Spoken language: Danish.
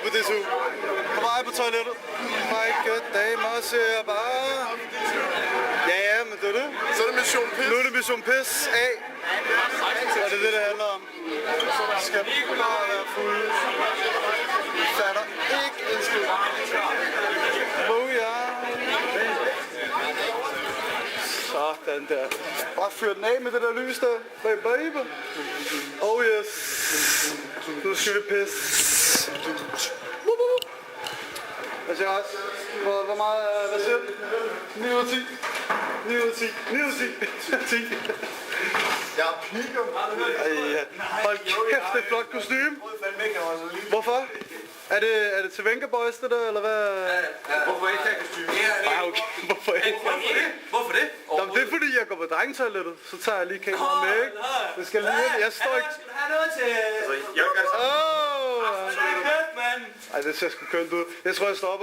på DSU. På vej på toilettet. Frække damer ser bare... Ja, men det er det. Så er det mission pis. Nu er det mission pis af. Og det er det, det handler om. Vi skal bare være fulde. Vi fatter ikke en skid. Booyah. Sådan der. Bare fyr den af med det der lys der. Baby. Oh yes. Nu skal vi pisse. Hvad siger også? Hvor meget, hvad siger du? 9 ud af 10. 9 ud af 10. 9 ud af 10. 10. Jeg piker. Hold kæft, det er flot kostume. Hvorfor? Er det til Venga Boys det der, eller hvad? Hvorfor ikke have kostyme? Ej, okay. Hvorfor ikke? Hvorfor det? Jamen, det er fordi, jeg går på drengetoilettet. Så tager jeg lige kameraet med, ikke? Det skal lige... Jeg står ikke... Skal du have noget til... Ej, det ser sgu kønt ud. Jeg tror, jeg stopper.